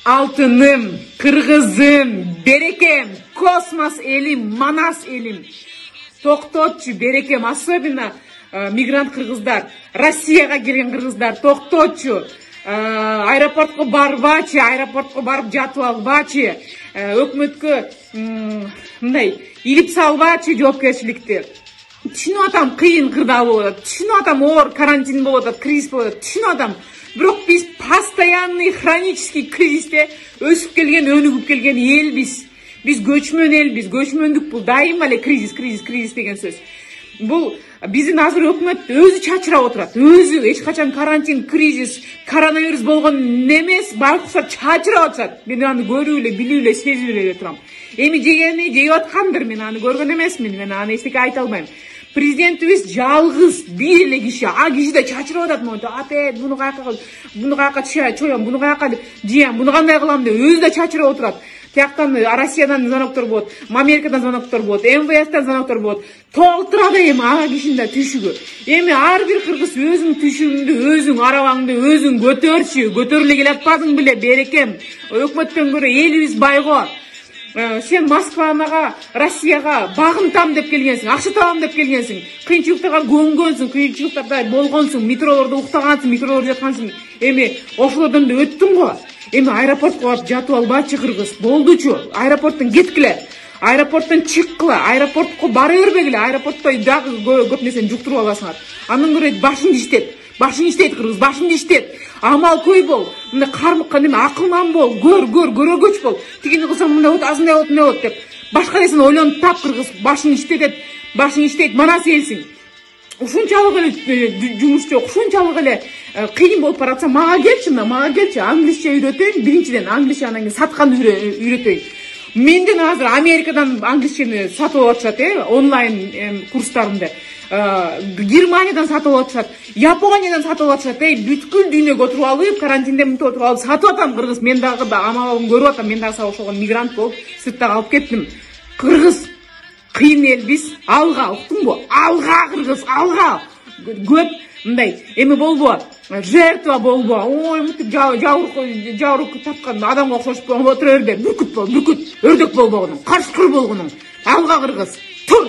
алтыным, кыргызым, берекем, космос элим, манас элим. Токтотчу, берекем, особенно мигрант кыргыздар, Россияга келген кыргыздар, токтотчу. Аэропортко барбачы, аэропортко барып жатып албачы, өкмөткө мындай илип салбачы жоопкерчиликти. Түшүнүп атам, кыйын кырдаал болуп атат. Түшүнүп атам, оор карантин болуп атат, кризис болуп атат. Түшүнүп атам. Бирок биз постоянный хронический кризисте өсүп келген, өнүгүп келген элбиз. Биз көчмөн элбиз. Көчмөндүк бул дайыма эле кризис деген сөз. Бул биздин азыр өкмөт өзү чачырап отурат. Өзү эч качан карантин, кризис, коронавирус болгон эмес, байкуштар чачырап отурат. Мен аны көрүп эле, билип эле, сезип эле турам. Эми жегени жеп аткандыр, мен аны көргөн эмесмин, мен аны эчтеке айта албайм. Президентибиз жалгыз бир эле киши, киши да чачырап атат, монтип атет, буну каяка чоям, буну каяка жыям, буну кандай кылам деп өзү да чачырап отурат. Тияктан Россиядан звоноктор болот, Америкадан звоноктор болот, МВСтен звоноктор болот. Толтурат эми ага кишинин да түшүгү. Эми ар бир кыргыз өзүң түшүгүңдү, өзүң арабаңды өзүң көтөрчү. Көтөрүлө келатпадың беле, берекем. Өкмөттөн көрө элибиз байго. Сен Москвага, Россияга багынтам деп келгенсиң, акча табам деп келгенсиң. Кыйынчылыктарга көнгөнсүң, кыйынчылыктарда болгонсуң, метролордо уктагансың, метролордо жаткансың. Эми ошолордон да өттүң го. Эми аэропортко барып жатып албачы кыргыз. Болдучу. Аэропорттон кеткиле. Аэропорттон чыккыла. Аэропортко бара бербегиле. Аэропортто дагы көп нерсени жуктуруп аласыңар. Андан көрө башың иштет. Башың иштейт кыргыз, башың иштет. Амал кой бол. Мындай кармыкка неме акылман бол. Көрөгөч бол. Тигини кылсаң мындай болот, азындай болот, эмне болот деп. Башка нерсени ойлонуп тап кыргыз. Башың иштетет. Башың иштейт. Манас элсиң. Ушунчалык эле жумуш жок, ушунчалык эле кыйын болуп баратса, мага келчи, англисче үйрөтөйүн. Биринчиден англисче, анан кийин сатканды үйрөтөйүн. Менден азыр Америкадан англисчени сатып алышат, онлайн курстарымды. Германиядан сатып алышат, Япониядан сатып алышат, бүткүл дүйнөгө отуруп алып, карантинде мынтип отуруп алып сатып атам кыргыз. Мен дагы амалын көрүп атам, мен дагы ошого мигрант болуп сырттагы алып кеттим. Кыргыз кыйын элбиз, алга, уктуңбу? Алга кыргыз, алга. Көп мындай эми болбо, жертва болбо. Ой, мынтип жабыркы тапкан адамга окшошуп отура бербе. Бүркүт бол, бүркүт, өрдөк болбогунуң, карышкыр болгунуң. Алга кыргыз, тур.